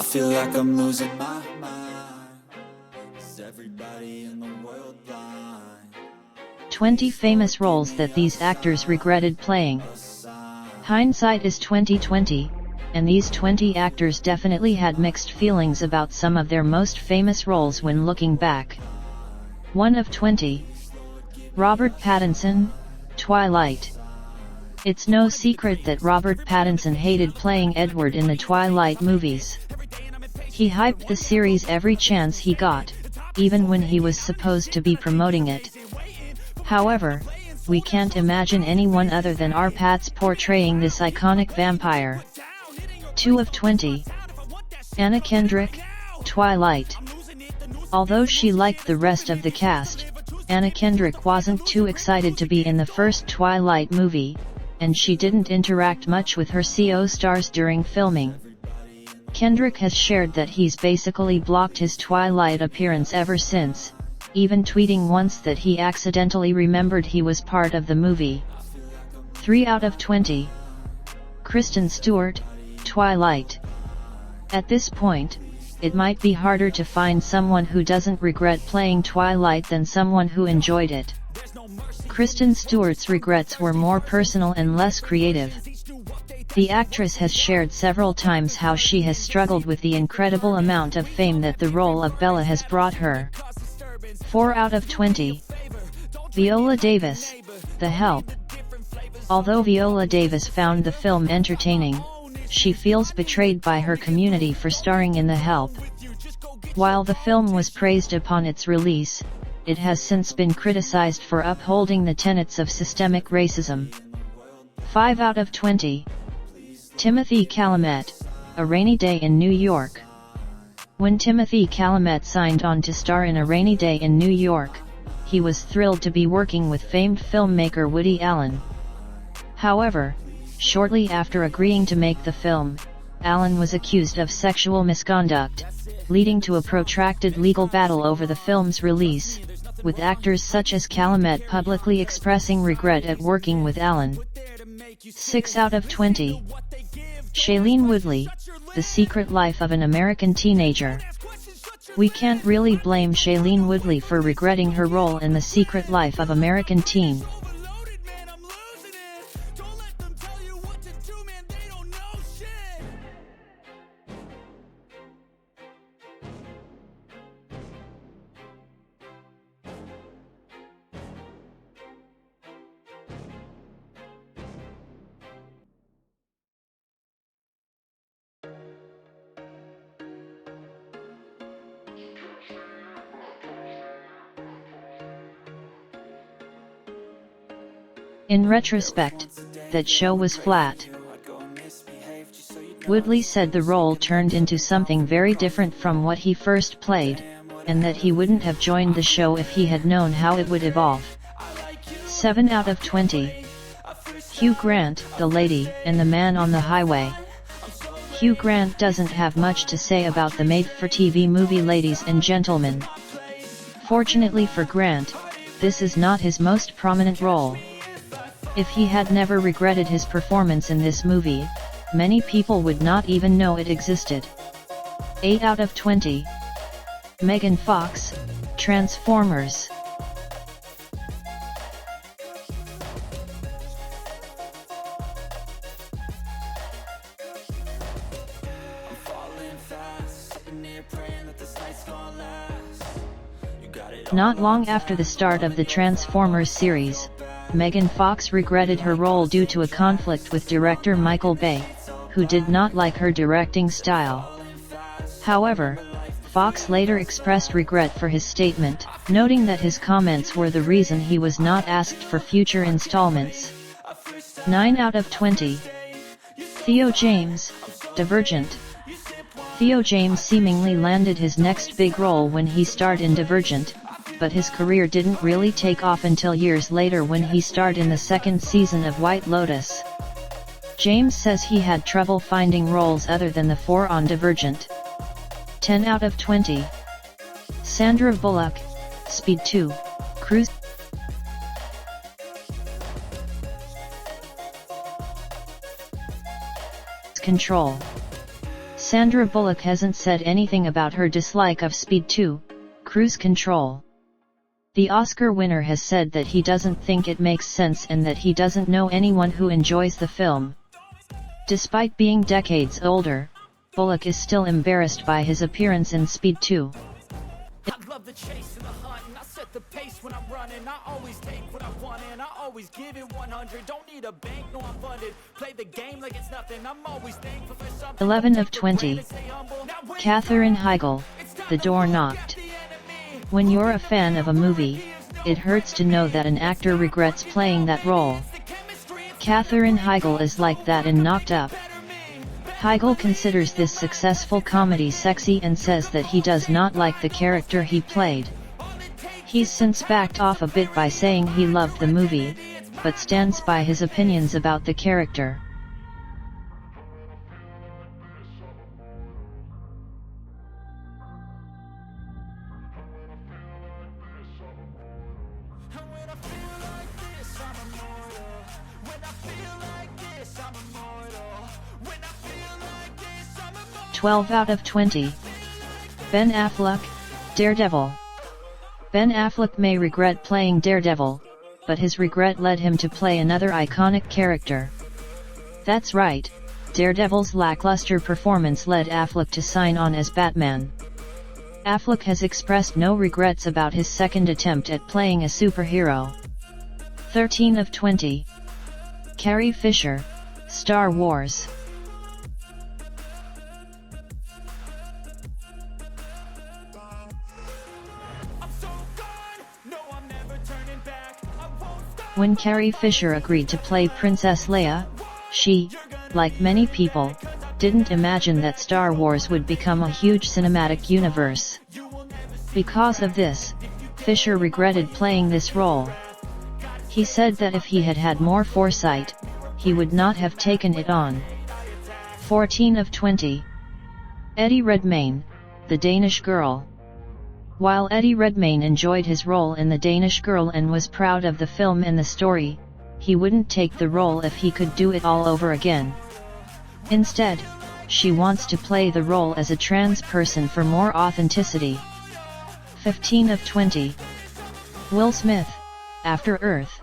feel like I'm losing my mind. Is everybody in the world blind? 20 famous roles that these actors regretted playing. Hindsight is 2020, and these 20 actors definitely had mixed feelings about some of their most famous roles when looking back. 1 of 20. Robert Pattinson, Twilight. It's no secret that Robert Pattinson hated playing Edward in the Twilight movies. He hyped the series every chance he got, even when he was supposed to be promoting it. However, we can't imagine anyone other than RPatz portraying this iconic vampire. 2 of 20. Anna Kendrick, Twilight. Although she liked the rest of the cast, Anna Kendrick wasn't too excited to be in the first Twilight movie, and she didn't interact much with her co-stars during filming. Kendrick has shared that he's basically blocked his Twilight appearance ever since, even tweeting once that he accidentally remembered he was part of the movie. 3 out of 20. Kristen Stewart, Twilight. At this point, it might be harder to find someone who doesn't regret playing Twilight than someone who enjoyed it. Kristen Stewart's regrets were more personal and less creative. The actress has shared several times how she has struggled with the incredible amount of fame that the role of Bella has brought her. 4 out of 20. Viola Davis, The Help. Although Viola Davis found the film entertaining, she feels betrayed by her community for starring in The Help. While the film was praised upon its release, it has since been criticized for upholding the tenets of systemic racism. 5 out of 20. Timothy Chalamet, A Rainy Day in New York. When Timothy Chalamet signed on to star in A Rainy Day in New York, he was thrilled to be working with famed filmmaker Woody Allen. However, shortly after agreeing to make the film, Allen was accused of sexual misconduct, leading to a protracted legal battle over the film's release, with actors such as Chalamet publicly expressing regret at working with Allen. 6 out of 20. Shailene Woodley, The Secret Life of an American Teenager. We can't really blame Shailene Woodley for regretting her role in The Secret Life of American Teen. In retrospect, that show was flat. Woodley said the role turned into something very different from what he first played, and that he wouldn't have joined the show if he had known how it would evolve. 7 out of 20. Hugh Grant, The Lady and the Man on the Highway. Hugh Grant doesn't have much to say about the made-for-TV movie Ladies and Gentlemen. Fortunately for Grant, this is not his most prominent role. If he had never regretted his performance in this movie, many people would not even know it existed. 8 out of 20. Megan Fox, Transformers. Not long after the start of the Transformers series, Megan Fox regretted her role due to a conflict with director Michael Bay, who did not like her directing style. However, Fox later expressed regret for his statement, noting that his comments were the reason he was not asked for future installments. 9 out of 20. Theo James, Divergent. Theo James seemingly landed his next big role when he starred in Divergent, but his career didn't really take off until years later when he starred in the second season of White Lotus. James says he had trouble finding roles other than the 4 on Divergent. 10 out of 20. Sandra Bullock, Speed 2, Cruise Control. Sandra Bullock hasn't said anything about her dislike of Speed 2, Cruise Control. The Oscar winner has said that he doesn't think it makes sense and that he doesn't know anyone who enjoys the film. Despite being decades older, Bullock is still embarrassed by his appearance in Speed 2. I love the chase and the hunt, and I set the pace when I'm running. I always take what I want and I always give it 100. Don't need a bank, no I'm funded. Play the game like it's nothing. I'm always thankful for something. 11 of 20. Katherine Heigl, The Door Knocked. When you're a fan of a movie, it hurts to know that an actor regrets playing that role. Katherine Heigl is like that in Knocked Up. Heigl considers this successful comedy sexy and says that he does not like the character he played. He's since backed off a bit by saying he loved the movie, but stands by his opinions about the character. When I feel like this, I'm immortal. When I feel like this, I'm immortal. When I feel like this, I'm immortal. 12 out of 20. Ben Affleck, Daredevil. Ben Affleck may regret playing Daredevil, but his regret led him to play another iconic character. That's right, Daredevil's lackluster performance led Affleck to sign on as Batman. Affleck has expressed no regrets about his second attempt at playing a superhero. 13 of 20. Carrie Fisher, Star Wars. I'm so gone. No, I'm never turning back. I won't stop. When Carrie Fisher agreed to play Princess Leia, she, like many people, didn't imagine that Star Wars would become a huge cinematic universe. Because of this, Fisher regretted playing this role. He said that if he had had more foresight, he would not have taken it on. 14 of 20. Eddie Redmayne, The Danish Girl. While Eddie Redmayne enjoyed his role in The Danish Girl and was proud of the film and the story, he wouldn't take the role if he could do it all over again. Instead, she wants to play the role as a trans person for more authenticity. 15 of 20. Will Smith, After Earth.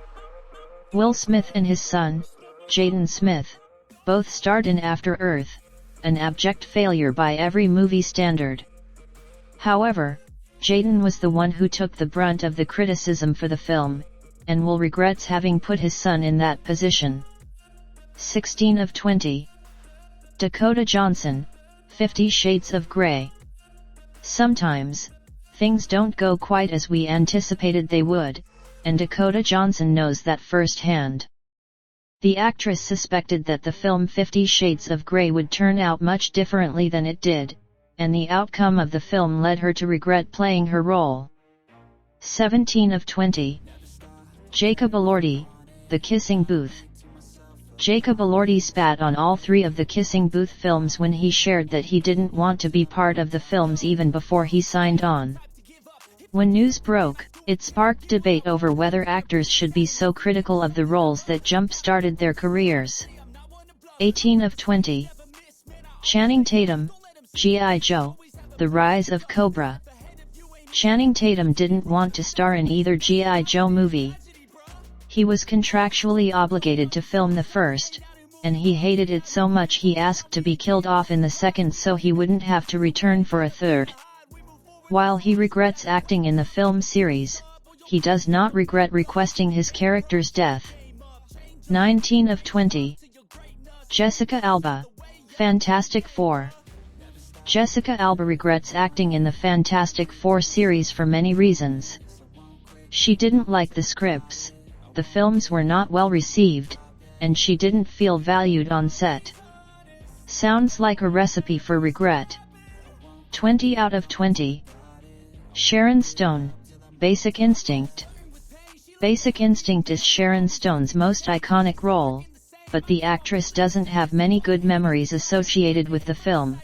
Will Smith and his son, Jaden Smith, both starred in After Earth, an abject failure by every movie standard. However, Jaden was the one who took the brunt of the criticism for the film, and Will regrets having put his son in that position. 16 of 20. Dakota Johnson, 50 Shades of Grey. Sometimes, things don't go quite as we anticipated they would, and Dakota Johnson knows that firsthand. The actress suspected that the film 50 Shades of Grey would turn out much differently than it did, and the outcome of the film led her to regret playing her role. 17 of 20. Jacob Elordi, The Kissing Booth. Jacob Elordi spat on all three of the Kissing Booth films when he shared that he didn't want to be part of the films even before he signed on. When news broke, it sparked debate over whether actors should be so critical of the roles that jump-started their careers. 18 of 20. Channing Tatum, G.I. Joe, The Rise of Cobra. Channing Tatum didn't want to star in either G.I. Joe movie. He was contractually obligated to film the first, and he hated it so much he asked to be killed off in the second so he wouldn't have to return for a third. While he regrets acting in the film series, he does not regret requesting his character's death. 19 of 20. Jessica Alba, Fantastic Four. Jessica Alba regrets acting in the Fantastic Four series for many reasons. She didn't like the scripts, the films were not well received, and she didn't feel valued on set. Sounds like a recipe for regret. 20 out of 20. Sharon Stone, Basic Instinct. Basic Instinct is Sharon Stone's most iconic role, but the actress doesn't have many good memories associated with the film.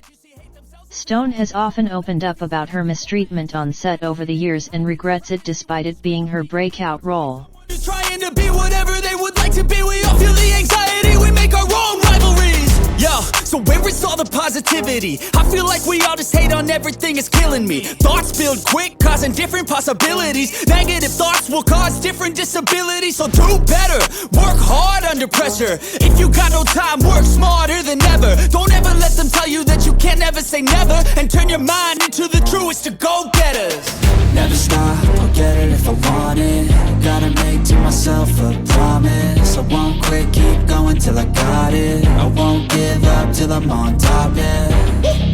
Stone has often opened up about her mistreatment on set over the years and regrets it despite it being her breakout role. Trying to be whatever they would like to be. We all feel the anxiety, we make our own rivalries. Yo, So where is all the positivity? I feel like we all just hate on everything, it's killing me. Thoughts build quick, causing different possibilities. Negative thoughts will cause different disabilities. So do better, work hard under pressure. If you got no time, work smarter than ever. Don't ever let them tell you that you can't never say never. And turn your mind into the truest of go-getters. Never stop, I'll get it if I want it. Gotta make to myself a promise. I won't quit, keep going till I got it. I won't give up till I'm on top, yeah.